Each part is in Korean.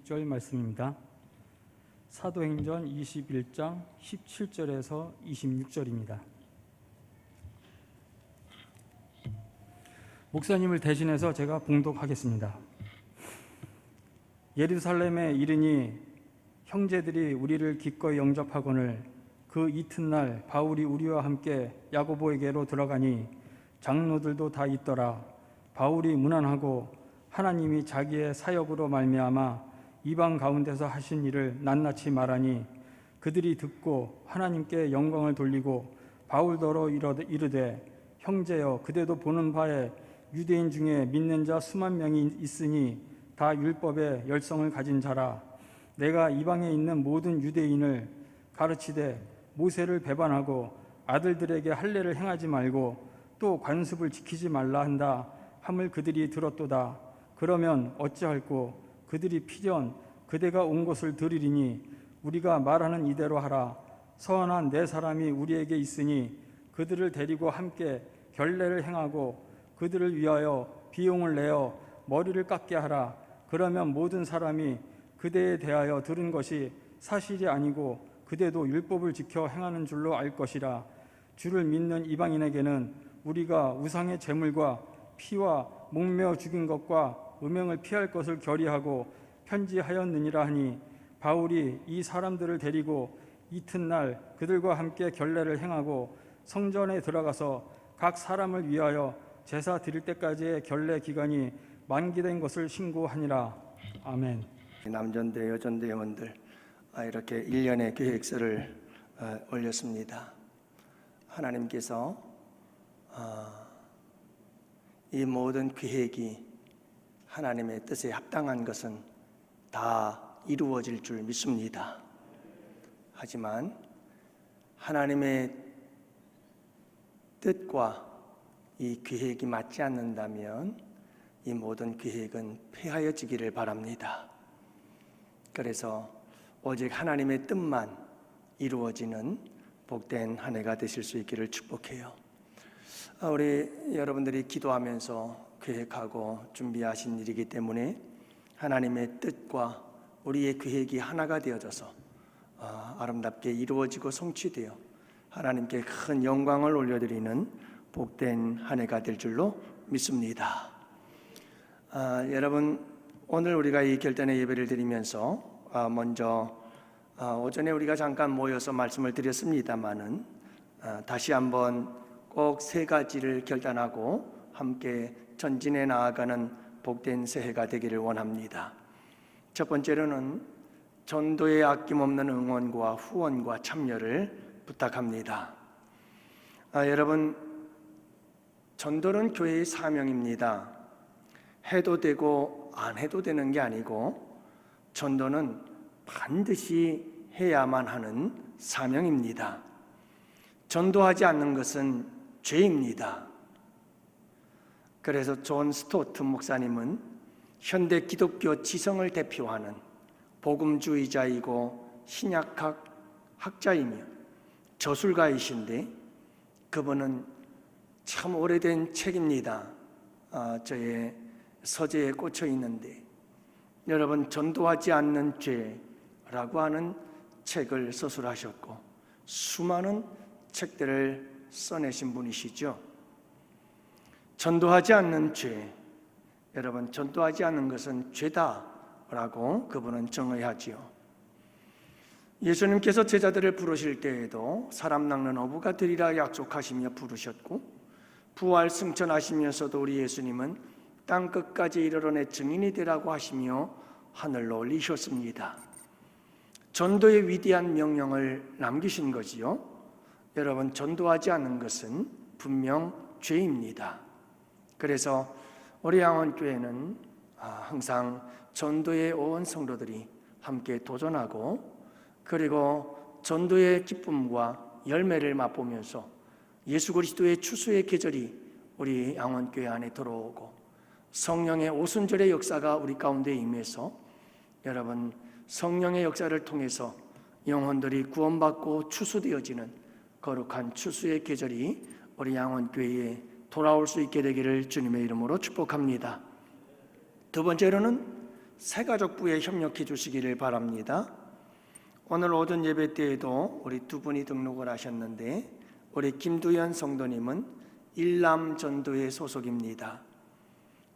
26절 말씀입니다. 사도행전 21장 17절에서 26절입니다. 목사님을 대신해서 제가 봉독하겠습니다. 예루살렘에 이르니 형제들이 우리를 기꺼이 영접하거늘 그 이튿날 바울이 우리와 함께 야고보에게로 들어가니 장로들도 다 있더라. 바울이 문안하고 하나님이 자기의 사역으로 말미암아 이방 가운데서 하신 일을 낱낱이 말하니 그들이 듣고 하나님께 영광을 돌리고 바울더러 이르되 형제여 그대도 보는 바에 유대인 중에 믿는 자 수만 명이 있으니 다 율법의 열성을 가진 자라. 내가 이방에 있는 모든 유대인을 가르치되 모세를 배반하고 아들들에게 할례를 행하지 말고 또 관습을 지키지 말라 한다 함을 그들이 들었도다. 그러면 어찌할꼬? 그들이 필연 그대가 온 것을 들으리니 우리가 말하는 이대로 하라. 서원한 네 사람이 우리에게 있으니 그들을 데리고 함께 결례를 행하고 그들을 위하여 비용을 내어 머리를 깎게 하라. 그러면 모든 사람이 그대에 대하여 들은 것이 사실이 아니고 그대도 율법을 지켜 행하는 줄로 알 것이라. 주를 믿는 이방인에게는 우리가 우상의 제물과 피와 목매어 죽인 것과 음행을 피할 것을 결의하고 편지하였느니라 하니 바울이 이 사람들을 데리고 이튿날 그들과 함께 결례를 행하고 성전에 들어가서 각 사람을 위하여 제사 드릴 때까지의 결례 기간이 만기된 것을 신고하니라. 아멘. 남전대 여전대 회원들 이렇게 1년의 계획서를 올렸습니다. 하나님께서 이 모든 계획이 하나님의 뜻에 합당한 것은 다 이루어질 줄 믿습니다. 하지만 하나님의 뜻과 이 계획이 맞지 않는다면 이 모든 계획은 폐하여지기를 바랍니다. 그래서 오직 하나님의 뜻만 이루어지는 복된 한 해가 되실 수 있기를 축복해요. 우리 여러분들이 기도하면서 계획하고 준비하신 일이기 때문에 하나님의 뜻과 우리의 계획이 하나가 되어져서 아름답게 이루어지고 성취되어 하나님께 큰 영광을 올려드리는 복된 한 해가 될 줄로 믿습니다. 여러분, 오늘 우리가 이 결단의 예배를 드리면서 먼저 오전에 우리가 잠깐 모여서 말씀을 드렸습니다마는 다시 한번 꼭 세 가지를 결단하고 함께 전진해 나아가는 복된 새해가 되기를 원합니다. 첫 번째로는 전도에 아낌없는 응원과 후원과 참여를 부탁합니다. 여러분, 전도는 교회의 사명입니다. 해도 되고 안 해도 되는 게 아니고 전도는 반드시 해야만 하는 사명입니다. 전도하지 않는 것은 죄입니다. 그래서 존 스토트 목사님은 현대 기독교 지성을 대표하는 복음주의자이고 신약학 학자이며 저술가이신데 그분은 참 오래된 책입니다. 저의 서재에 꽂혀 있는데 여러분, 전도하지 않는 죄라고 하는 책을 서술하셨고 수많은 책들을 써내신 분이시죠. 전도하지 않는 죄, 여러분, 전도하지 않는 것은 죄다라고 그분은 정의하지요. 예수님께서 제자들을 부르실 때에도 사람 낚는 어부가 되리라 약속하시며 부르셨고 부활 승천하시면서도 우리 예수님은 땅 끝까지 이르러 내 증인이 되라고 하시며 하늘로 올리셨습니다. 전도의 위대한 명령을 남기신 거지요. 여러분, 전도하지 않는 것은 분명 죄입니다. 그래서 우리 양원교회는 항상 전도의 온 성도들이 함께 도전하고 그리고 전도의 기쁨과 열매를 맛보면서 예수 그리스도의 추수의 계절이 우리 양원교회 안에 들어오고 성령의 오순절의 역사가 우리 가운데 임해서 여러분, 성령의 역사를 통해서 영혼들이 구원받고 추수되어지는 거룩한 추수의 계절이 우리 양원교회에 돌아올 수 있게 되기를 주님의 이름으로 축복합니다. 두 번째로는 새가족부에 협력해 주시기를 바랍니다. 오늘 오전 예배 때에도 우리 두 분이 등록을 하셨는데 우리 김두현 성도님은 일남전도회 소속입니다.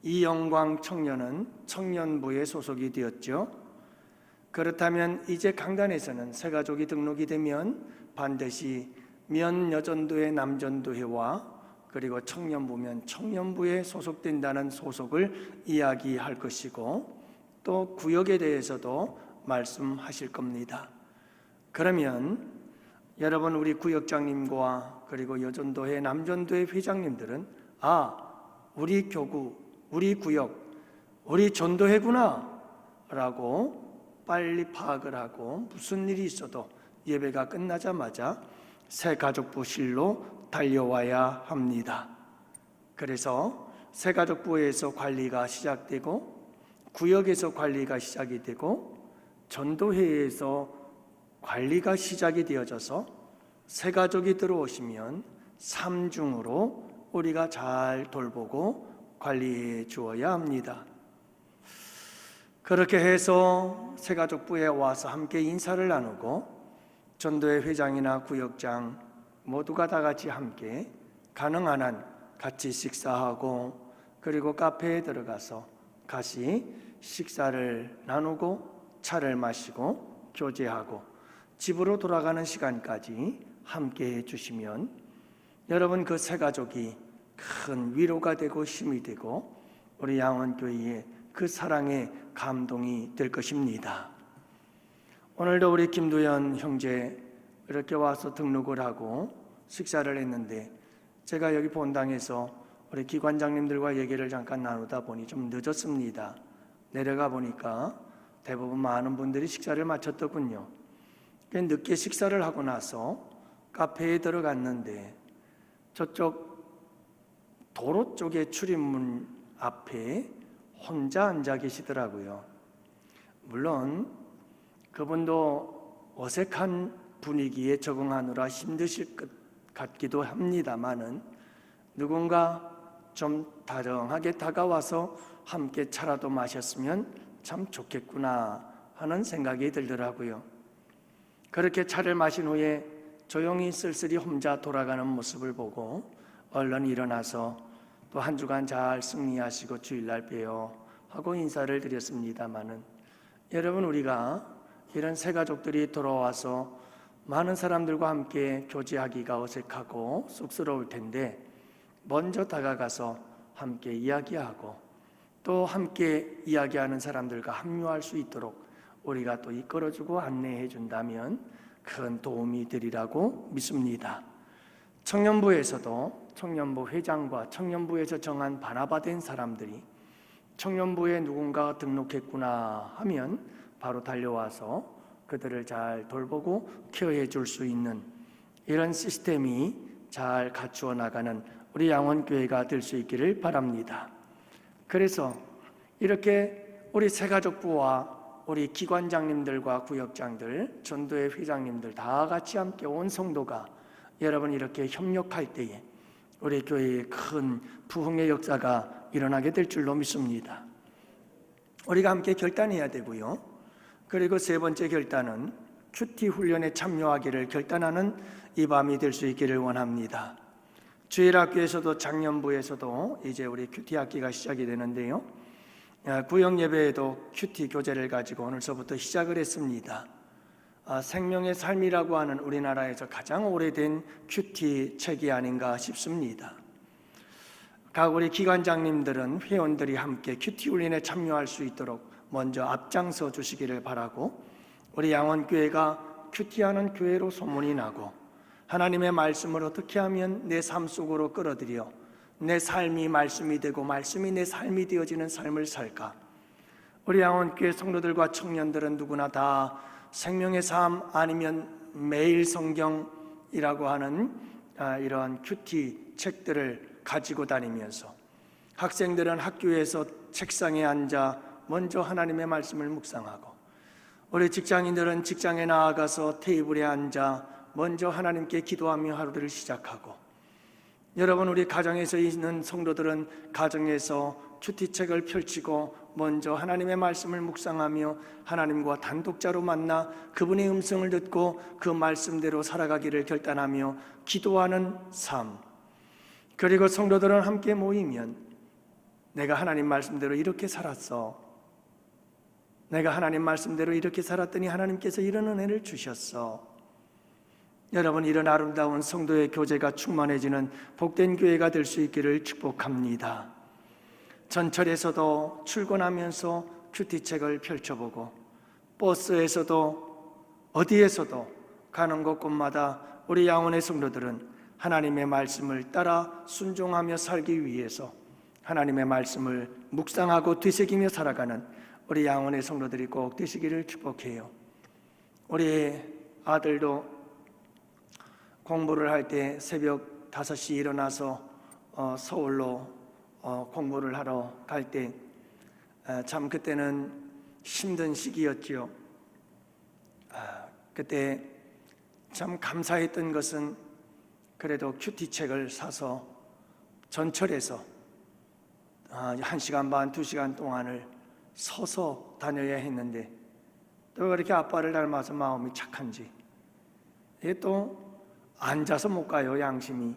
이영광 청년은 청년부에 소속이 되었죠. 그렇다면 이제 강단에서는 새가족이 등록이 되면 반드시 면여전도회 남전도회와 그리고 청년부면 청년부에 소속된다는 소속을 이야기할 것이고 또 구역에 대해서도 말씀하실 겁니다. 그러면 여러분 우리 구역장님과 그리고 여전도회 남전도회 회장님들은 우리 교구, 우리 구역, 우리 전도회구나 라고 빨리 파악을 하고 무슨 일이 있어도 예배가 끝나자마자 새가족부실로 달려와야 합니다. 그래서 새가족부에서 관리가 시작되고 구역에서 관리가 시작이 되고 전도회에서 관리가 시작이 되어져서 새가족이 들어오시면 삼중으로 우리가 잘 돌보고 관리해 주어야 합니다. 그렇게 해서 새가족부에 와서 함께 인사를 나누고 전도회 회장이나 구역장 모두가 다 같이 함께 가능한 한 같이 식사하고 그리고 카페에 들어가서 같이 식사를 나누고 차를 마시고 교제하고 집으로 돌아가는 시간까지 함께 해주시면 여러분 그 새가족이 큰 위로가 되고 힘이 되고 우리 양원교회에 그 사랑의 감동이 될 것입니다. 오늘도 우리 김두현 형제 이렇게 와서 등록을 하고 식사를 했는데 제가 여기 본당에서 우리 기관장님들과 얘기를 잠깐 나누다 보니 좀 늦었습니다. 내려가 보니까 대부분 많은 분들이 식사를 마쳤더군요. 늦게 식사를 하고 나서 카페에 들어갔는데 저쪽 도로 쪽에 출입문 앞에 혼자 앉아 계시더라고요. 물론 그분도 어색한 분위기에 적응하느라 힘드실 것 같기도 합니다만은 누군가 좀 다정하게 다가와서 함께 차라도 마셨으면 참 좋겠구나 하는 생각이 들더라고요. 그렇게 차를 마신 후에 조용히 쓸쓸히 혼자 돌아가는 모습을 보고 얼른 일어나서 또 한 주간 잘 승리하시고 주일날 봬요 하고 인사를 드렸습니다마는 여러분 우리가 이런 새가족들이 돌아와서 많은 사람들과 함께 교제하기가 어색하고 쑥스러울 텐데 먼저 다가가서 함께 이야기하고 또 함께 이야기하는 사람들과 합류할 수 있도록 우리가 또 이끌어주고 안내해 준다면 큰 도움이 되리라고 믿습니다. 청년부에서도 청년부 회장과 청년부에서 정한 반아바된 사람들이 청년부에 누군가 등록했구나 하면 바로 달려와서 그들을 잘 돌보고 케어해 줄 수 있는 이런 시스템이 잘 갖추어 나가는 우리 양원교회가 될 수 있기를 바랍니다. 그래서 이렇게 우리 새가족부와 우리 기관장님들과 구역장들, 전도회 회장님들 다 같이 함께 온 성도가 여러분 이렇게 협력할 때에 우리 교회에 큰 부흥의 역사가 일어나게 될 줄로 믿습니다. 우리가 함께 결단해야 되고요. 그리고 세 번째 결단은 큐티 훈련에 참여하기를 결단하는 이 밤이 될 수 있기를 원합니다. 주일학교에서도 작년부에서도 이제 우리 큐티 학기가 시작이 되는데요. 구역 예배에도 큐티 교재를 가지고 오늘서부터 시작을 했습니다. 생명의 삶이라고 하는 우리나라에서 가장 오래된 큐티 책이 아닌가 싶습니다. 각 우리 기관장님들은 회원들이 함께 큐티 훈련에 참여할 수 있도록 먼저 앞장서 주시기를 바라고 우리 양원교회가 큐티하는 교회로 소문이 나고 하나님의 말씀을 어떻게 하면 내 삶 속으로 끌어들여 내 삶이 말씀이 되고 말씀이 내 삶이 되어지는 삶을 살까? 우리 양원교회 성도들과 청년들은 누구나 다 생명의 삶 아니면 매일 성경이라고 하는 이러한 큐티 책들을 가지고 다니면서 학생들은 학교에서 책상에 앉아 먼저 하나님의 말씀을 묵상하고 우리 직장인들은 직장에 나아가서 테이블에 앉아 먼저 하나님께 기도하며 하루를 시작하고 여러분 우리 가정에서 있는 성도들은 가정에서 큐티책을 펼치고 먼저 하나님의 말씀을 묵상하며 하나님과 단독자로 만나 그분의 음성을 듣고 그 말씀대로 살아가기를 결단하며 기도하는 삶. 그리고 성도들은 함께 모이면 내가 하나님 말씀대로 이렇게 살았어. 내가 하나님 말씀대로 이렇게 살았더니 하나님께서 이런 은혜를 주셨어. 여러분, 이런 아름다운 성도의 교제가 충만해지는 복된 교회가 될 수 있기를 축복합니다. 전철에서도 출근하면서 큐티책을 펼쳐보고 버스에서도 어디에서도 가는 곳곳마다 우리 양원의 성도들은 하나님의 말씀을 따라 순종하며 살기 위해서 하나님의 말씀을 묵상하고 되새기며 살아가는 우리 양원의 성도들이 꼭 되시기를 축복해요. 우리 아들도 공부를 할 때 새벽 5시 일어나서 서울로 공부를 하러 갈 때 참 그때는 힘든 시기였지요. 그때 참 감사했던 것은 그래도 큐티책을 사서 전철에서 1시간 반, 2시간 동안을 서서 다녀야 했는데 또 그렇게 아빠를 닮아서 마음이 착한지 이게 또 앉아서 못 가요, 양심이.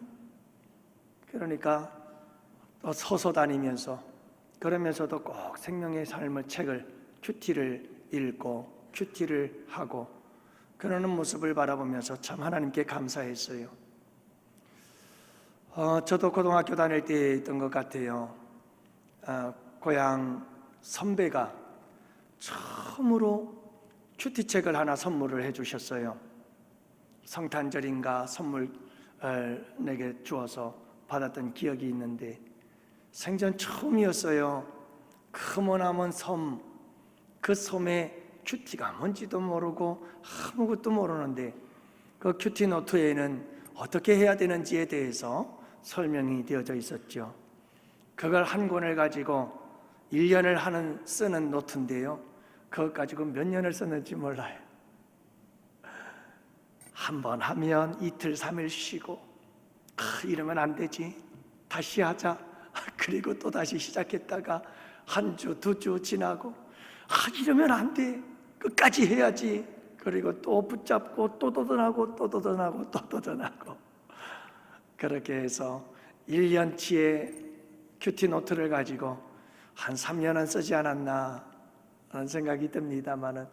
그러니까 또 서서 다니면서 그러면서도 꼭 생명의 삶의 책을 큐티를 읽고 큐티를 하고 그러는 모습을 바라보면서 참 하나님께 감사했어요. 저도 고등학교 다닐 때 있던 것 같아요. 고향 선배가 처음으로 큐티책을 하나 선물을 해주셨어요. 성탄절인가 선물 내게 주어서 받았던 기억이 있는데 생전 처음이었어요. 그 머나먼 섬, 그 섬에 큐티가 뭔지도 모르고 아무것도 모르는데 그 큐티 노트에는 어떻게 해야 되는지에 대해서 설명이 되어져 있었죠. 그걸 한 권을 가지고 1년을 쓰는 노트인데요. 그것 가지고 몇 년을 썼는지 몰라요. 한 번 하면 이틀, 3일 쉬고 이러면 안 되지. 다시 하자. 그리고 또 다시 시작했다가 한 주, 2주 지나고 이러면 안 돼. 끝까지 해야지. 그리고 또 붙잡고 또 도전하고 또 도전하고 또 도전하고 그렇게 해서 1년치의 큐티 노트를 가지고 한 3년은 쓰지 않았나 하는 생각이 듭니다만은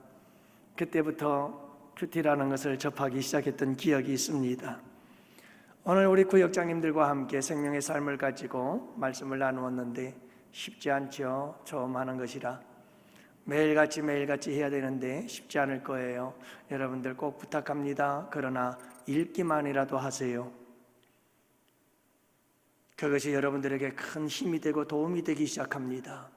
그때부터 큐티라는 것을 접하기 시작했던 기억이 있습니다. 오늘 우리 구역장님들과 함께 생명의 삶을 가지고 말씀을 나누었는데 쉽지 않죠. 처음 하는 것이라 매일같이 해야 되는데 쉽지 않을 거예요. 여러분들 꼭 부탁합니다. 그러나 읽기만이라도 하세요. 그것이 여러분들에게 큰 힘이 되고 도움이 되기 시작합니다.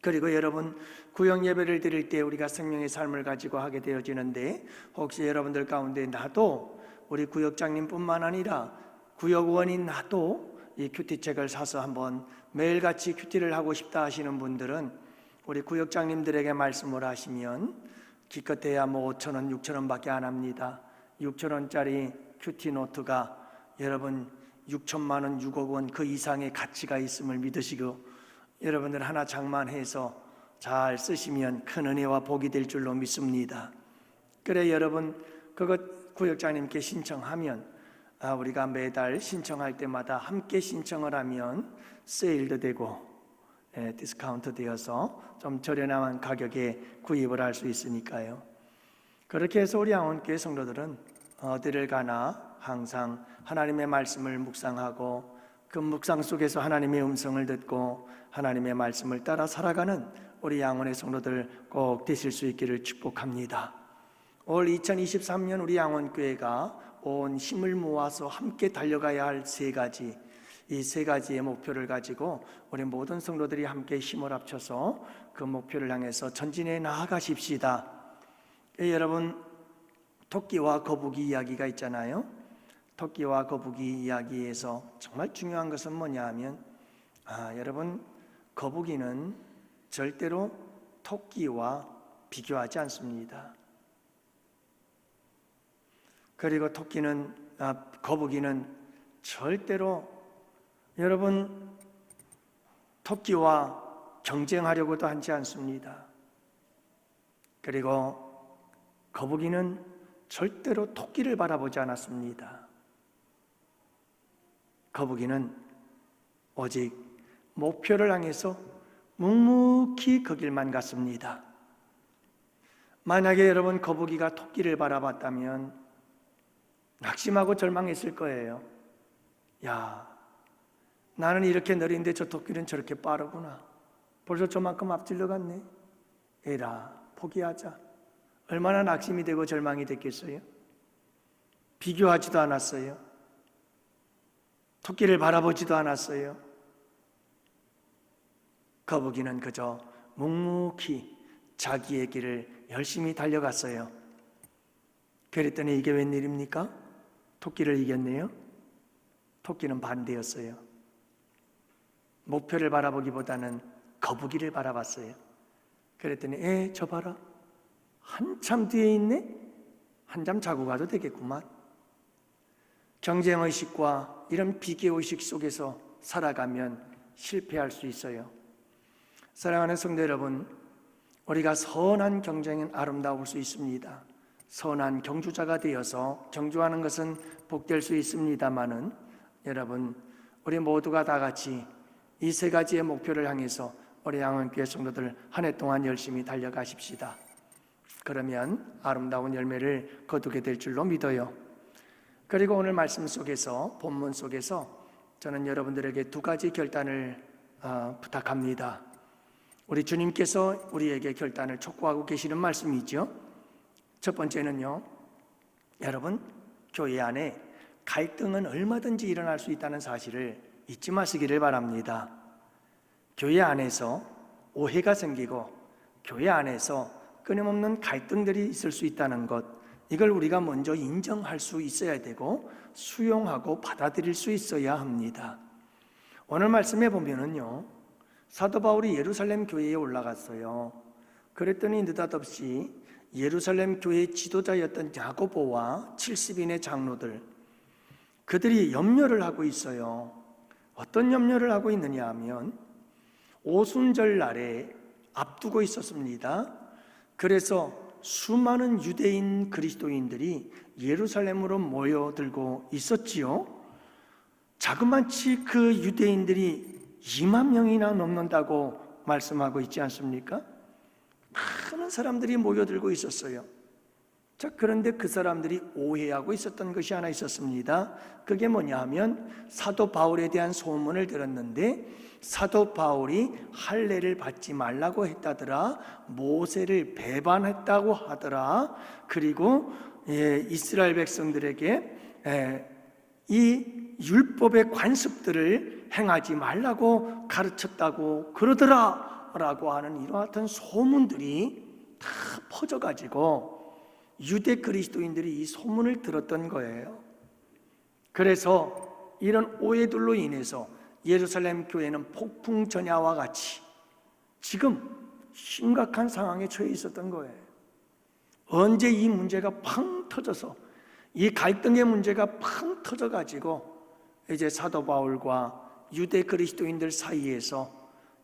그리고 여러분 구역 예배를 드릴 때 우리가 생명의 삶을 가지고 하게 되어지는데 혹시 여러분들 가운데 나도 우리 구역장님뿐만 아니라 구역원인 나도 이 큐티책을 사서 한번 매일같이 큐티를 하고 싶다 하시는 분들은 우리 구역장님들에게 말씀을 하시면 기껏해야 5,000원, 6,000원 밖에 안 합니다. 6,000원짜리 큐티 노트가 여러분 6천만 원, 6억 원 그 이상의 가치가 있음을 믿으시고 여러분들 하나 장만해서 잘 쓰시면 큰 은혜와 복이 될 줄로 믿습니다. 그래 여러분 그것 구역장님께 신청하면 우리가 매달 신청할 때마다 함께 신청을 하면 세일도 되고 디스카운트 되어서 좀 저렴한 가격에 구입을 할 수 있으니까요. 그렇게 해서 우리 양원교회 성도들은 어디를 가나 항상 하나님의 말씀을 묵상하고 그 묵상 속에서 하나님의 음성을 듣고 하나님의 말씀을 따라 살아가는 우리 양원의 성도들 꼭 되실 수 있기를 축복합니다. 올 2023년 우리 양원교회가 온 힘을 모아서 함께 달려가야 할 이 세 가지의 목표를 가지고 우리 모든 성도들이 함께 힘을 합쳐서 그 목표를 향해서 전진해 나아가십시다. 여러분 토끼와 거북이 이야기가 있잖아요. 토끼와 거북이 이야기에서 정말 중요한 것은 뭐냐 하면 여러분 거북이는 절대로 토끼와 비교하지 않습니다. 그리고 거북이는 절대로 여러분 토끼와 경쟁하려고도 하지 않습니다. 그리고 거북이는 절대로 토끼를 바라보지 않았습니다. 거북이는 오직 목표를 향해서 묵묵히 그 길만 갔습니다. 만약에 여러분 거북이가 토끼를 바라봤다면 낙심하고 절망했을 거예요. 야, 나는 이렇게 느린데 저 토끼는 저렇게 빠르구나. 벌써 저만큼 앞질러 갔네. 에라, 포기하자. 얼마나 낙심이 되고 절망이 됐겠어요? 비교하지도 않았어요. 토끼를 바라보지도 않았어요. 거북이는 그저 묵묵히 자기의 길을 열심히 달려갔어요. 그랬더니 이게 웬일입니까? 토끼를 이겼네요. 토끼는 반대였어요. 목표를 바라보기보다는 거북이를 바라봤어요. 그랬더니 저 봐라, 한참 뒤에 있네? 한잠 자고 가도 되겠구만. 경쟁의식과 이런 비교의식 속에서 살아가면 실패할 수 있어요. 사랑하는 성도 여러분, 우리가 선한 경쟁은 아름다울 수 있습니다. 선한 경주자가 되어서 경주하는 것은 복될 수 있습니다마는 여러분, 우리 모두가 다 같이 이 세 가지의 목표를 향해서 우리 양원교회 성도들 한 해 동안 열심히 달려가십시다. 그러면 아름다운 열매를 거두게 될 줄로 믿어요. 그리고 오늘 말씀 속에서, 본문 속에서 저는 여러분들에게 두 가지 결단을 부탁합니다. 우리 주님께서 우리에게 결단을 촉구하고 계시는 말씀이죠. 첫 번째는요, 여러분, 교회 안에 갈등은 얼마든지 일어날 수 있다는 사실을 잊지 마시기를 바랍니다. 교회 안에서 오해가 생기고 교회 안에서 끊임없는 갈등들이 있을 수 있다는 것, 이걸 우리가 먼저 인정할 수 있어야 되고 수용하고 받아들일 수 있어야 합니다. 오늘 말씀에 보면은요, 사도 바울이 예루살렘 교회에 올라갔어요. 그랬더니 느닷없이 예루살렘 교회의 지도자였던 야고보와 70인의 장로들, 그들이 염려를 하고 있어요. 어떤 염려를 하고 있느냐 하면 오순절 날에 앞두고 있었습니다. 그래서 수많은 유대인 그리스도인들이 예루살렘으로 모여들고 있었지요. 자그마치 그 유대인들이 2만 명이나 넘는다고 말씀하고 있지 않습니까? 많은 사람들이 모여들고 있었어요. 자, 그런데 그 사람들이 오해하고 있었던 것이 하나 있었습니다. 그게 뭐냐 하면 사도 바울에 대한 소문을 들었는데 사도 바울이 할례를 받지 말라고 했다더라, 모세를 배반했다고 하더라, 그리고 이스라엘 백성들에게 이 율법의 관습들을 행하지 말라고 가르쳤다고 그러더라 라고 하는 이러한 소문들이 다 퍼져가지고 유대 그리스도인들이 이 소문을 들었던 거예요. 그래서 이런 오해들로 인해서 예루살렘 교회는 폭풍 전야와 같이 지금 심각한 상황에 처해 있었던 거예요. 언제 이 문제가 팡 터져서, 이 갈등의 문제가 팡 터져가지고 이제 사도 바울과 유대 그리스도인들 사이에서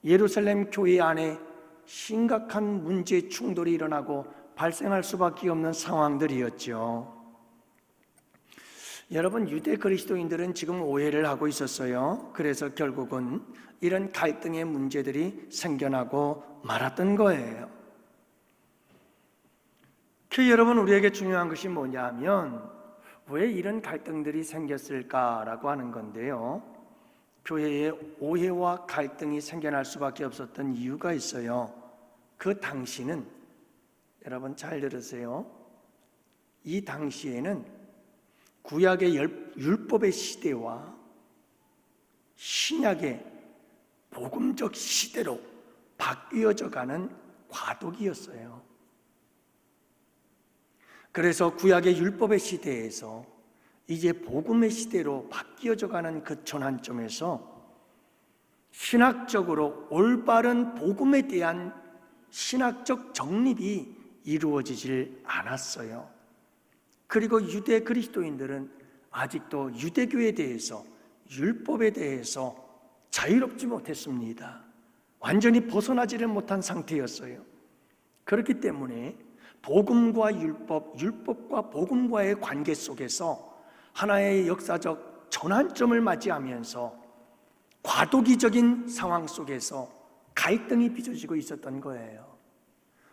예루살렘 교회 안에 심각한 문제 충돌이 일어나고 발생할 수밖에 없는 상황들이었죠. 여러분, 유대 그리스도인들은 지금 오해를 하고 있었어요. 그래서 결국은 이런 갈등의 문제들이 생겨나고 말았던 거예요. 여러분, 우리에게 중요한 것이 뭐냐 하면 왜 이런 갈등들이 생겼을까라고 하는 건데요, 교회에 오해와 갈등이 생겨날 수밖에 없었던 이유가 있어요. 그 당시는, 여러분 잘 들으세요, 이 당시에는 구약의 율법의 시대와 신약의 복음적 시대로 바뀌어져 가는 과도기였어요. 그래서 구약의 율법의 시대에서 이제 복음의 시대로 바뀌어져 가는 그 전환점에서 신학적으로 올바른 복음에 대한 신학적 정립이 이루어지질 않았어요. 그리고 유대 그리스도인들은 아직도 유대교에 대해서, 율법에 대해서 자유롭지 못했습니다. 완전히 벗어나지를 못한 상태였어요. 그렇기 때문에 복음과 율법과 복음과의 관계 속에서 하나의 역사적 전환점을 맞이하면서 과도기적인 상황 속에서 갈등이 빚어지고 있었던 거예요.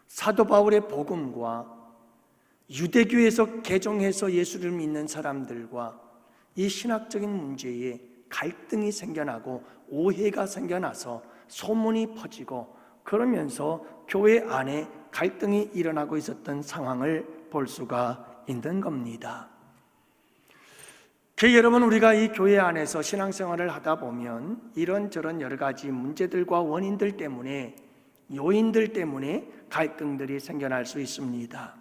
사도 바울의 복음과 유대교에서 개종해서 예수를 믿는 사람들과 이 신학적인 문제에 갈등이 생겨나고 오해가 생겨나서 소문이 퍼지고 그러면서 교회 안에 갈등이 일어나고 있었던 상황을 볼 수가 있는 겁니다. 여러분, 우리가 이 교회 안에서 신앙생활을 하다 보면 이런저런 여러 가지 문제들과 원인들 때문에, 요인들 때문에 갈등들이 생겨날 수 있습니다.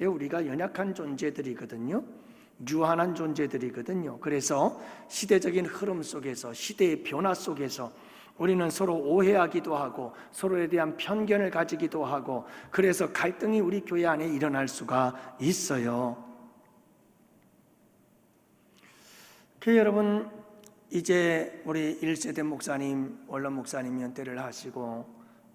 우리가 연약한 존재들이거든요. 유한한 존재들이거든요. 그래서 시대적인 흐름 속에서, 시대의 변화 속에서 우리는 서로 오해하기도 하고 서로에 대한 편견을 가지기도 하고, 그래서 갈등이 우리 교회 안에 일어날 수가 있어요. 여러분, 이제 우리 1세대 목사님, 원로 목사님 연퇴를 하시고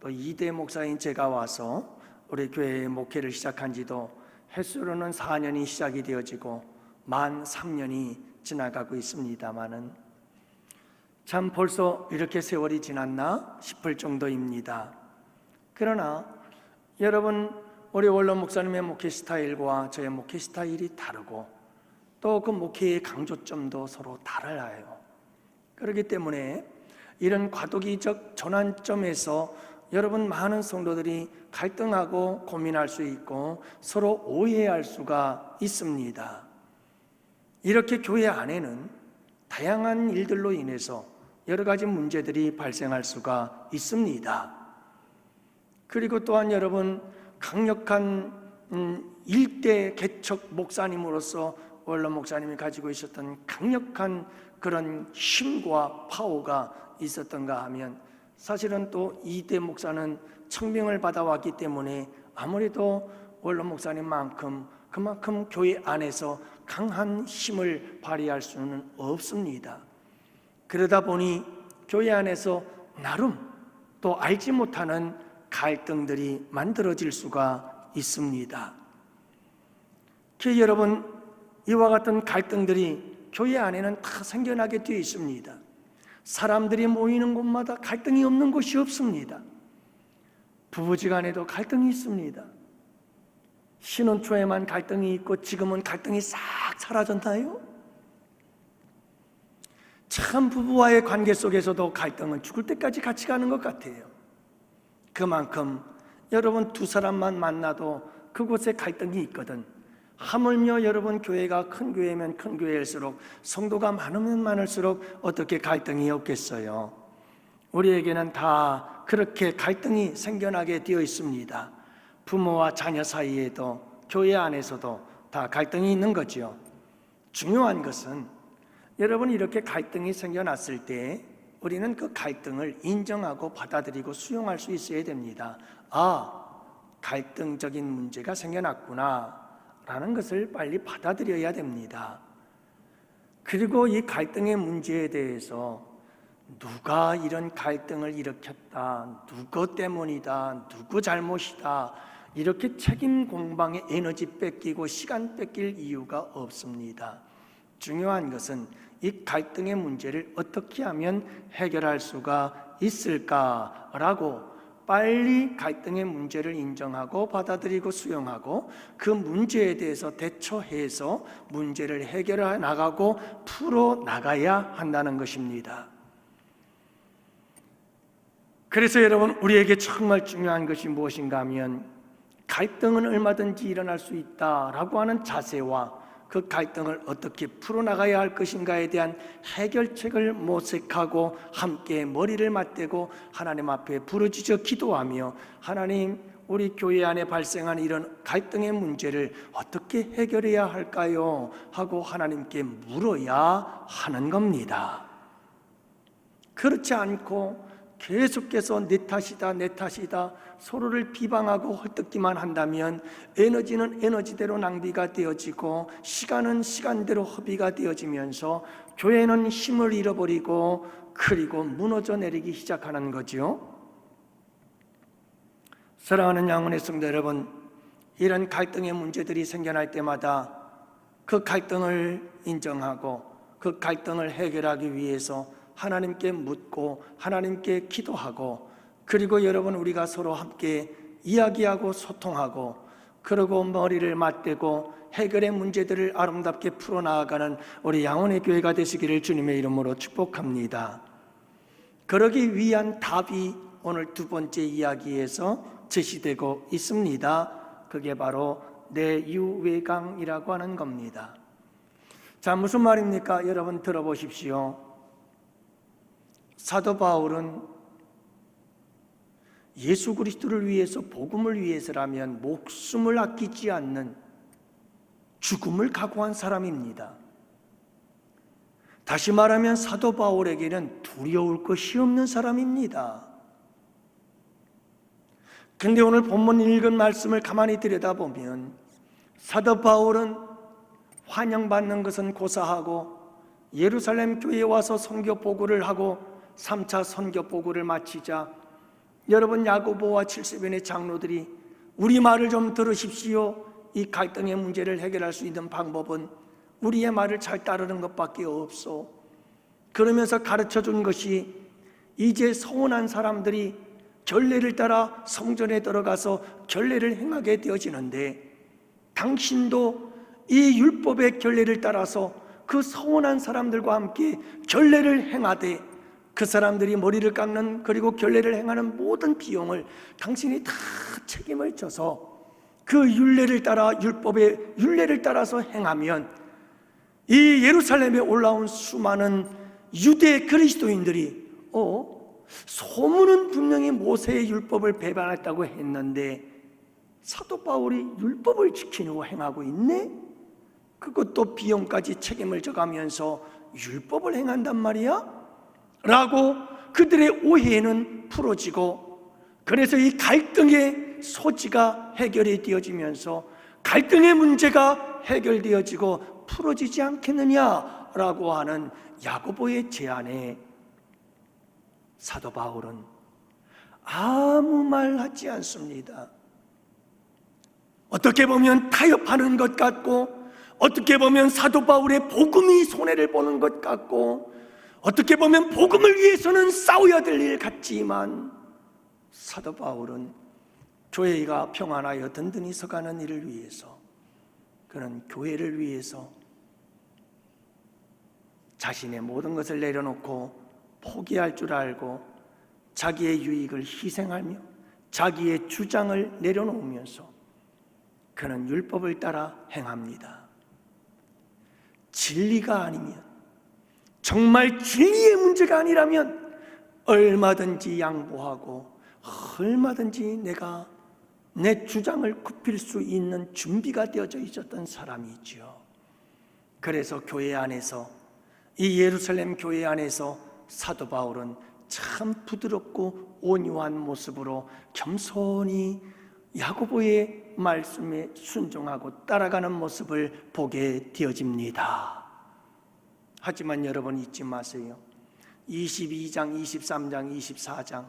또 2대 목사인 제가 와서 우리 교회의 목회를 시작한 지도 횟수로는 4년이 시작이 되어지고 만 3년이 지나가고 있습니다마는 참 벌써 이렇게 세월이 지났나 싶을 정도입니다. 그러나 여러분, 우리 원로 목사님의 목회 스타일과 저의 목회 스타일이 다르고 또 그 목회의 강조점도 서로 달라요. 그렇기 때문에 이런 과도기적 전환점에서 여러분, 많은 성도들이 갈등하고 고민할 수 있고 서로 오해할 수가 있습니다. 이렇게 교회 안에는 다양한 일들로 인해서 여러 가지 문제들이 발생할 수가 있습니다. 그리고 또한 여러분, 강력한 일대 개척 목사님으로서 원로 목사님이 가지고 있었던 강력한 그런 힘과 파워가 있었던가 하면, 사실은 또 2대 목사는 청빙을 받아왔기 때문에 아무래도 원로 목사님만큼 그만큼 교회 안에서 강한 힘을 발휘할 수는 없습니다. 그러다 보니 교회 안에서 나름 또 알지 못하는 갈등들이 만들어질 수가 있습니다. 여러분, 이와 같은 갈등들이 교회 안에는 다 생겨나게 되어 있습니다. 사람들이 모이는 곳마다 갈등이 없는 곳이 없습니다. 부부지간에도 갈등이 있습니다. 신혼 초에만 갈등이 있고 지금은 갈등이 싹 사라졌나요? 참, 부부와의 관계 속에서도 갈등은 죽을 때까지 같이 가는 것 같아요. 그만큼 여러분, 두 사람만 만나도 그곳에 갈등이 있거든. 하물며 여러분, 교회가 큰 교회면 큰 교회일수록, 성도가 많으면 많을수록 어떻게 갈등이 없겠어요? 우리에게는 다 그렇게 갈등이 생겨나게 되어 있습니다. 부모와 자녀 사이에도, 교회 안에서도 다 갈등이 있는 거죠. 중요한 것은 여러분, 이렇게 갈등이 생겨났을 때 우리는 그 갈등을 인정하고 받아들이고 수용할 수 있어야 됩니다. 아, 갈등적인 문제가 생겨났구나 라는 것을 빨리 받아들여야 됩니다. 그리고 이 갈등의 문제에 대해서 누가 이런 갈등을 일으켰다, 누구 때문이다, 누구 잘못이다, 이렇게 책임 공방에 에너지 뺏기고 시간 뺏길 이유가 없습니다. 중요한 것은 이 갈등의 문제를 어떻게 하면 해결할 수가 있을까라고 빨리 갈등의 문제를 인정하고 받아들이고 수용하고 그 문제에 대해서 대처해서 문제를 해결해 나가고 풀어 나가야 한다는 것입니다. 그래서 여러분, 우리에게 정말 중요한 것이 무엇인가 하면 갈등은 얼마든지 일어날 수 있다라고 하는 자세와 그 갈등을 어떻게 풀어나가야 할 것인가에 대한 해결책을 모색하고 함께 머리를 맞대고 하나님 앞에 부르짖어 기도하며, 하나님, 우리 교회 안에 발생한 이런 갈등의 문제를 어떻게 해결해야 할까요? 하고 하나님께 물어야 하는 겁니다. 그렇지 않고 계속해서 내 탓이다, 내 탓이다, 서로를 비방하고 헐뜯기만 한다면 에너지는 에너지대로 낭비가 되어지고 시간은 시간대로 허비가 되어지면서 교회는 힘을 잃어버리고 그리고 무너져 내리기 시작하는 거죠. 사랑하는 양원의 성도 여러분, 이런 갈등의 문제들이 생겨날 때마다 그 갈등을 인정하고 그 갈등을 해결하기 위해서 하나님께 묻고 하나님께 기도하고, 그리고 여러분 우리가 서로 함께 이야기하고 소통하고, 그리고 머리를 맞대고 해결의 문제들을 아름답게 풀어나가는 우리 양원의 교회가 되시기를 주님의 이름으로 축복합니다. 그러기 위한 답이 오늘 두 번째 이야기에서 제시되고 있습니다. 그게 바로 내유외강이라고 하는 겁니다. 자, 무슨 말입니까? 여러분 들어보십시오. 사도 바울은 예수 그리스도를 위해서, 복음을 위해서라면 목숨을 아끼지 않는 죽음을 각오한 사람입니다. 다시 말하면 사도 바울에게는 두려울 것이 없는 사람입니다. 근데 오늘 본문 읽은 말씀을 가만히 들여다보면 사도 바울은 환영받는 것은 고사하고 예루살렘 교회에 와서 선교 보고를 하고 3차 선교 보고를 마치자 여러분 야고보와 70인의 장로들이 우리 말을 좀 들으십시오. 이 갈등의 문제를 해결할 수 있는 방법은 우리의 말을 잘 따르는 것밖에 없소. 그러면서 가르쳐 준 것이 이제 서운한 사람들이 결례를 따라 성전에 들어가서 결례를 행하게 되어지는데 당신도 이 율법의 결례를 따라서 그 서운한 사람들과 함께 결례를 행하되 그 사람들이 머리를 깎는 그리고 결례를 행하는 모든 비용을 당신이 다 책임을 져서 그 율례를 따라 율법의 율례를 따라서 행하면 이 예루살렘에 올라온 수많은 유대 그리스도인들이 소문은 분명히 모세의 율법을 배반했다고 했는데 사도 바울이 율법을 지키려고 행하고 있네? 그것도 비용까지 책임을 져가면서 율법을 행한단 말이야? 라고 그들의 오해는 풀어지고, 그래서 이 갈등의 소지가 해결이 되어지면서 갈등의 문제가 해결되어지고 풀어지지 않겠느냐라고 하는 야고보의 제안에 사도 바울은 아무 말 하지 않습니다. 어떻게 보면 타협하는 것 같고, 어떻게 보면 사도 바울의 복음이 손해를 보는 것 같고, 어떻게 보면 복음을 위해서는 싸워야 될 일 같지만 사도 바울은 교회가 평안하여 든든히 서가는 일을 위해서, 그는 교회를 위해서 자신의 모든 것을 내려놓고 포기할 줄 알고 자기의 유익을 희생하며 자기의 주장을 내려놓으면서 그는 율법을 따라 행합니다. 진리가 아니면, 정말 진리의 문제가 아니라면 얼마든지 양보하고 얼마든지 내가 내 주장을 굽힐 수 있는 준비가 되어져 있었던 사람이죠. 그래서 교회 안에서, 이 예루살렘 교회 안에서 사도 바울은 참 부드럽고 온유한 모습으로 겸손히 야고보의 말씀에 순종하고 따라가는 모습을 보게 되어집니다. 하지만 여러분 잊지 마세요. 22장, 23장, 24장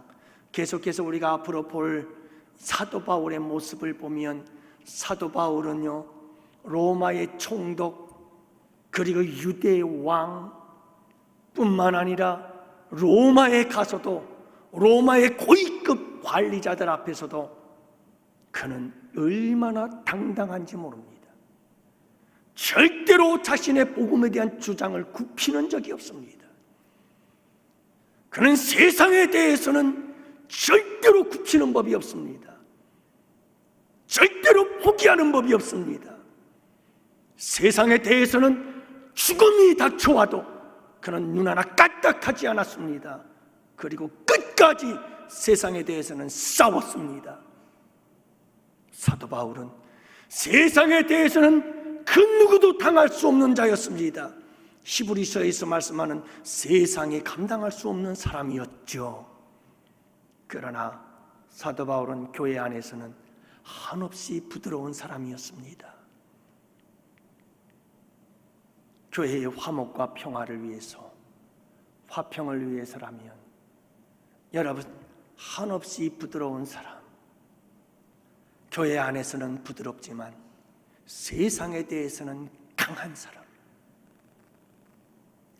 계속해서 우리가 앞으로 볼 사도 바울의 모습을 보면 사도 바울은요, 로마의 총독 그리고 유대의 왕 뿐만 아니라 로마에 가서도 로마의 고위급 관리자들 앞에서도 그는 얼마나 당당한지 모릅니다. 절대로 자신의 복음에 대한 주장을 굽히는 적이 없습니다. 그는 세상에 대해서는 절대로 굽히는 법이 없습니다. 절대로 포기하는 법이 없습니다. 세상에 대해서는 죽음이 닥쳐와도 그는 눈 하나 까딱하지 않았습니다. 그리고 끝까지 세상에 대해서는 싸웠습니다. 사도 바울은 세상에 대해서는 그 누구도 당할 수 없는 자였습니다. 히브리서에서 말씀하는 세상이 감당할 수 없는 사람이었죠. 그러나 사도 바울은 교회 안에서는 한없이 부드러운 사람이었습니다. 교회의 화목과 평화를 위해서, 화평을 위해서라면 여러분 한없이 부드러운 사람, 교회 안에서는 부드럽지만 세상에 대해서는 강한 사람.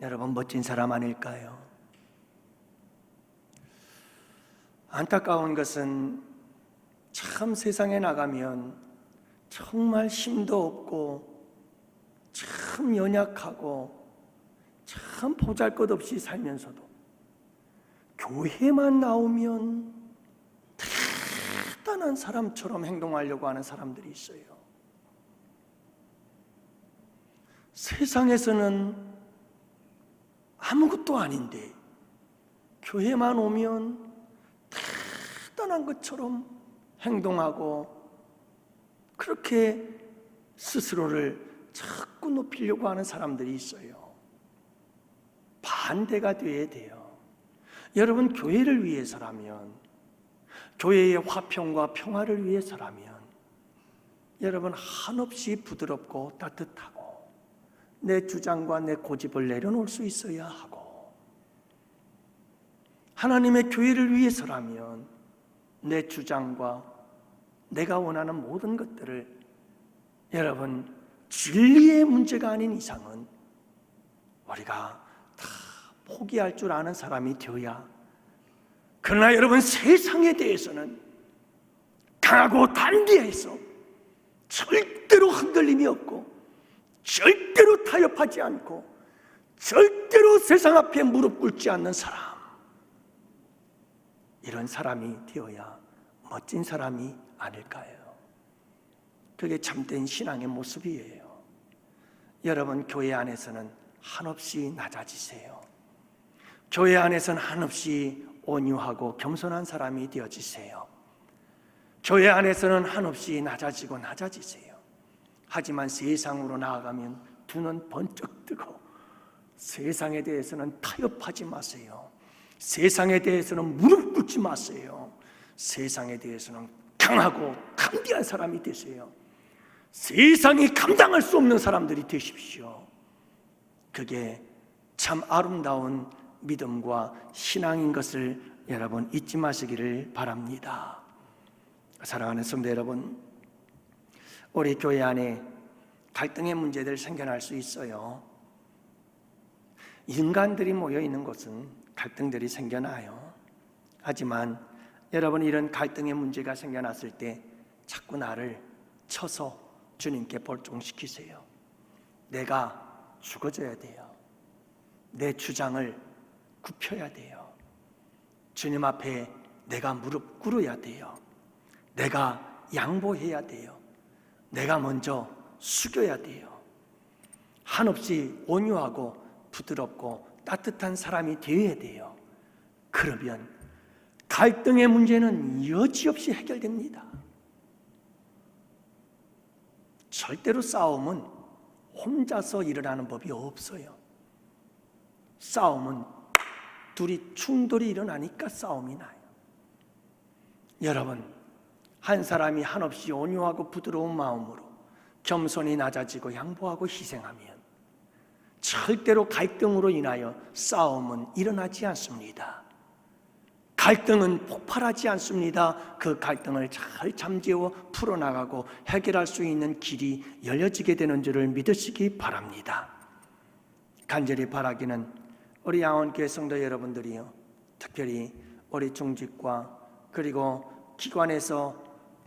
여러분, 멋진 사람 아닐까요? 안타까운 것은 참 세상에 나가면 정말 힘도 없고 참 연약하고 참 보잘것없이 살면서도 교회만 나오면 대단한 사람처럼 행동하려고 하는 사람들이 있어요. 세상에서는 아무것도 아닌데 교회만 오면 대단한 것처럼 행동하고 그렇게 스스로를 자꾸 높이려고 하는 사람들이 있어요. 반대가 되어야 돼요. 여러분, 교회를 위해서라면, 교회의 화평과 평화를 위해서라면 여러분 한없이 부드럽고 따뜻하고 내 주장과 내 고집을 내려놓을 수 있어야 하고, 하나님의 교회를 위해서라면 내 주장과 내가 원하는 모든 것들을 여러분 진리의 문제가 아닌 이상은 우리가 다 포기할 줄 아는 사람이 되어야. 그러나 여러분, 세상에 대해서는 강하고 담대해서 절대로 흔들림이 없고 절대로 타협하지 않고 절대로 세상 앞에 무릎 꿇지 않는 사람, 이런 사람이 되어야 멋진 사람이 아닐까요? 그게 참된 신앙의 모습이에요. 여러분, 교회 안에서는 한없이 낮아지세요. 교회 안에서는 한없이 온유하고 겸손한 사람이 되어지세요. 교회 안에서는 한없이 낮아지세요. 하지만 세상으로 나아가면 두 눈 번쩍 뜨고 세상에 대해서는 타협하지 마세요. 세상에 대해서는 무릎 꿇지 마세요. 세상에 대해서는 강하고 담대한 사람이 되세요. 세상이 감당할 수 없는 사람들이 되십시오. 그게 참 아름다운 믿음과 신앙인 것을 여러분 잊지 마시기를 바랍니다. 사랑하는 성도 여러분, 우리 교회 안에 갈등의 문제들 생겨날 수 있어요. 인간들이 모여 있는 곳은 갈등들이 생겨나요. 하지만 여러분, 이런 갈등의 문제가 생겨났을 때 자꾸 나를 쳐서 주님께 볼종시키세요. 내가 죽어져야 돼요. 내 주장을 굽혀야 돼요. 주님 앞에 내가 무릎 꿇어야 돼요. 내가 양보해야 돼요. 내가 먼저 숙여야 돼요. 한없이 온유하고 부드럽고 따뜻한 사람이 되어야 돼요. 그러면 갈등의 문제는 여지없이 해결됩니다. 절대로 싸움은 혼자서 일어나는 법이 없어요. 싸움은 둘이 충돌이 일어나니까 싸움이 나요. 여러분, 한 사람이 한없이 온유하고 부드러운 마음으로 겸손히 낮아지고 양보하고 희생하면 절대로 갈등으로 인하여 싸움은 일어나지 않습니다. 갈등은 폭발하지 않습니다. 그 갈등을 잘 잠재워 풀어나가고 해결할 수 있는 길이 열려지게 되는 줄을 믿으시기 바랍니다. 간절히 바라기는 우리 양원교회 성도 여러분들이요, 특별히 우리 중직과 그리고 기관에서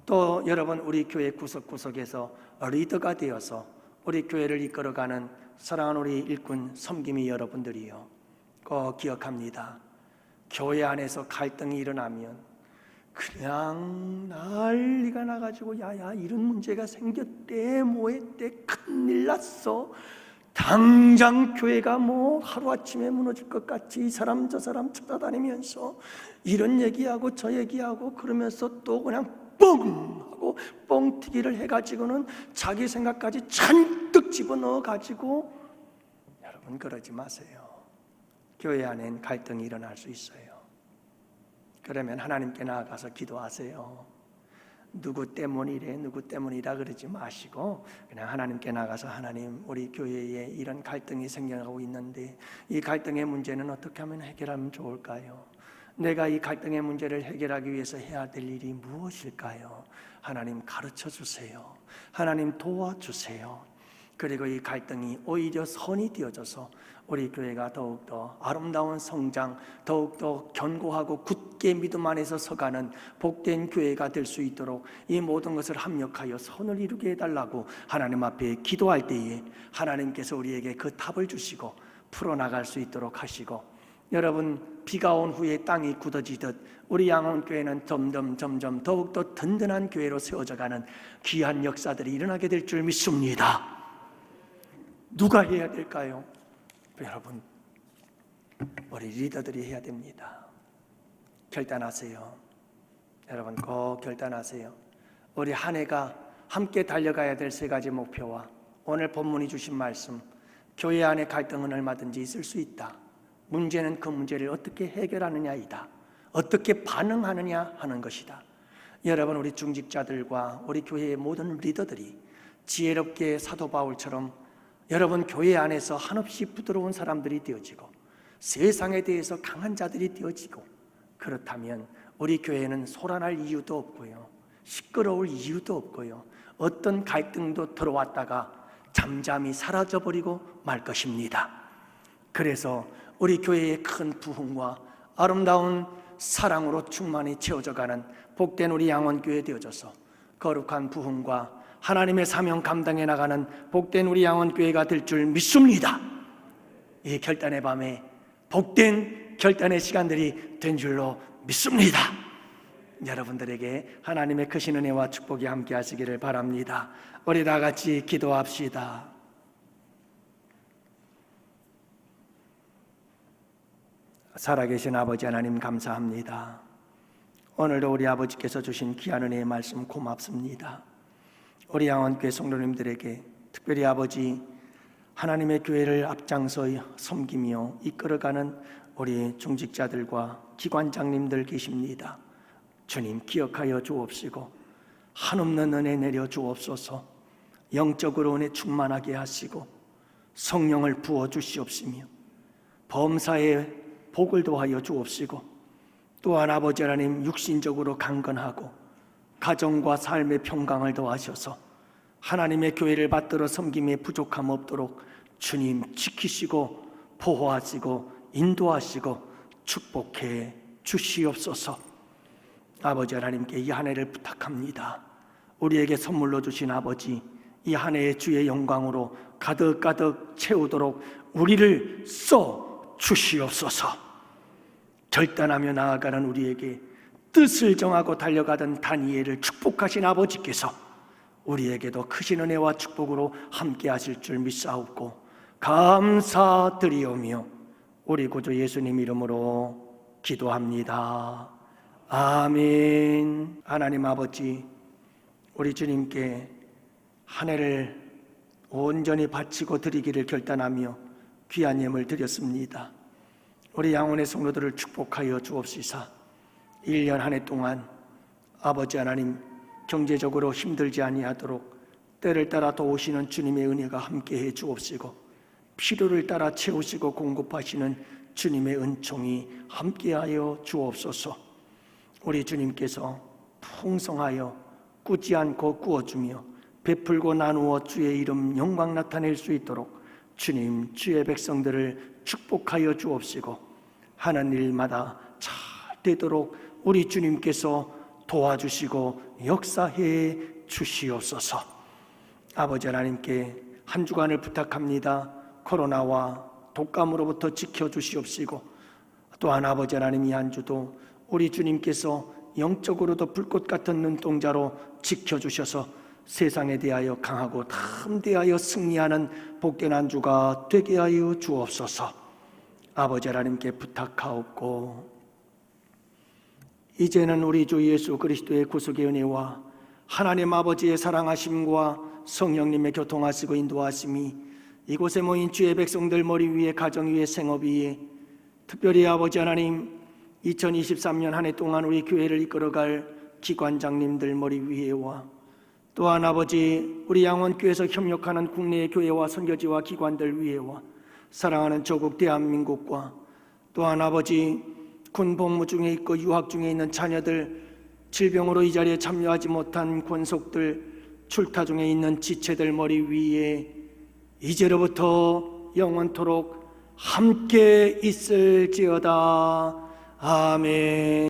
또 여러분 우리 교회 구석구석에서 리더가 되어서 우리 교회를 이끌어가는 사랑하는 우리 일꾼 섬김이 여러분들이요, 꼭 기억합니다. 교회 안에서 갈등이 일어나면 그냥 난리가 나가지고 야야 이런 문제가 생겼대, 뭐했대, 큰일 났어, 당장 교회가 뭐 하루아침에 무너질 것 같이 이 사람 저 사람 찾아다니면서 이런 얘기하고 저 얘기하고 그러면서 또 그냥 뻥 하고 뻥튀기를 해가지고는 자기 생각까지 잔뜩 집어넣어가지고, 여러분 그러지 마세요. 교회 안엔 갈등이 일어날 수 있어요. 그러면 하나님께 나아가서 기도하세요. 누구 때문이래 누구 때문이다 그러지 마시고 그냥 하나님께 나가서, 하나님 우리 교회에 이런 갈등이 생겨나고 있는데 이 갈등의 문제는 어떻게 하면 해결하면 좋을까요? 내가 이 갈등의 문제를 해결하기 위해서 해야 될 일이 무엇일까요? 하나님 가르쳐 주세요. 하나님 도와주세요. 그리고 이 갈등이 오히려 선이 되어져서 우리 교회가 더욱더 아름다운 성장, 더욱더 견고하고 굳게 믿음 안에서 서가는 복된 교회가 될 수 있도록 이 모든 것을 합력하여 선을 이루게 해달라고 하나님 앞에 기도할 때에 하나님께서 우리에게 그 답을 주시고 풀어나갈 수 있도록 하시고, 여러분, 비가 온 후에 땅이 굳어지듯 우리 양원교회는 점점 더욱더 든든한 교회로 세워져가는 귀한 역사들이 일어나게 될 줄 믿습니다. 누가 해야 될까요? 여러분, 우리 리더들이 해야 됩니다. 결단하세요. 여러분, 꼭 결단하세요. 우리 한 해가 함께 달려가야 될 세 가지 목표와 오늘 본문이 주신 말씀, 교회 안에 갈등은 얼마든지 있을 수 있다. 문제는 그 문제를 어떻게 해결하느냐이다. 어떻게 반응하느냐 하는 것이다. 여러분, 우리 중직자들과 우리 교회의 모든 리더들이 지혜롭게 사도 바울처럼 여러분 교회 안에서 한없이 부드러운 사람들이 되어지고 세상에 대해서 강한 자들이 되어지고, 그렇다면 우리 교회는 소란할 이유도 없고요, 시끄러울 이유도 없고요, 어떤 갈등도 들어왔다가 잠잠히 사라져버리고 말 것입니다. 그래서 우리 교회의 큰 부흥과 아름다운 사랑으로 충만히 채워져가는 복된 우리 양원교회 되어져서 거룩한 부흥과 하나님의 사명 감당해 나가는 복된 우리 양원교회가 될 줄 믿습니다. 이 결단의 밤에 복된 결단의 시간들이 된 줄로 믿습니다. 여러분들에게 하나님의 크신 은혜와 축복이 함께 하시기를 바랍니다. 우리 다 같이 기도합시다. 살아계신 아버지 하나님, 감사합니다. 오늘도 우리 아버지께서 주신 귀한 은혜의 말씀 고맙습니다. 우리 양원교회 성도님들에게 특별히 아버지 하나님의 교회를 앞장서 섬기며 이끌어가는 우리 중직자들과 기관장님들 계십니다. 주님, 기억하여 주옵시고 한없는 은혜 내려 주옵소서. 영적으로 은혜 충만하게 하시고 성령을 부어 주시옵시며 범사에 복을 더하여 주옵시고, 또한 아버지 하나님 육신적으로 강건하고 가정과 삶의 평강을 더하셔서 하나님의 교회를 받들어 섬김에 부족함 없도록 주님 지키시고 보호하시고 인도하시고 축복해 주시옵소서. 아버지 하나님께 이 한 해를 부탁합니다. 우리에게 선물로 주신 아버지, 이 한 해의 주의 영광으로 가득가득 채우도록 우리를 써 주시옵소서. 결단하며 나아가는 우리에게 뜻을 정하고 달려가던 다니엘을 축복하신 아버지께서 우리에게도 크신 은혜와 축복으로 함께 하실 줄 믿사옵고 감사드리오며 우리 구주 예수님 이름으로 기도합니다. 아멘. 하나님 아버지, 우리 주님께 한 해를 온전히 바치고 드리기를 결단하며 귀한 예물 드렸습니다. 우리 양원의 성도들을 축복하여 주옵시사 1년 한 해 동안 아버지 하나님 경제적으로 힘들지 아니하도록 때를 따라 도우시는 주님의 은혜가 함께해 주옵시고 필요를 따라 채우시고 공급하시는 주님의 은총이 함께하여 주옵소서. 우리 주님께서 풍성하여 꾸지 않고 꾸어주며 베풀고 나누어 주의 이름 영광 나타낼 수 있도록 주님, 주의 백성들을 축복하여 주옵시고 하는 일마다 잘 되도록 우리 주님께서 도와주시고 역사해 주시옵소서. 아버지 하나님께 한 주간을 부탁합니다. 코로나와 독감으로부터 지켜주시옵시고, 또한 아버지 하나님 이 한 주도 우리 주님께서 영적으로도 불꽃 같은 눈동자로 지켜주셔서 세상에 대하여 강하고 담대하여 승리하는 복된 한 주가 되게 하여 주옵소서. 아버지 하나님께 부탁하옵고, 이제는 우리 주 예수 그리스도의 구속의 은혜와 하나님 아버지의 사랑하심과 성령님의 교통하시고 인도하심이 이곳에 모인 주의 백성들 머리 위에, 가정 위에, 생업 위에, 특별히 아버지 하나님 2023년 한 해 동안 우리 교회를 이끌어갈 기관장님들 머리 위에와, 또한 아버지 우리 양원교회에서 협력하는 국내의 교회와 선교지와 기관들 위에와, 사랑하는 조국 대한민국과, 또한 아버지 군 복무 중에 있고 유학 중에 있는 자녀들, 질병으로 이 자리에 참여하지 못한 권속들, 출타 중에 있는 지체들 머리 위에 이제로부터 영원토록 함께 있을지어다. 아멘.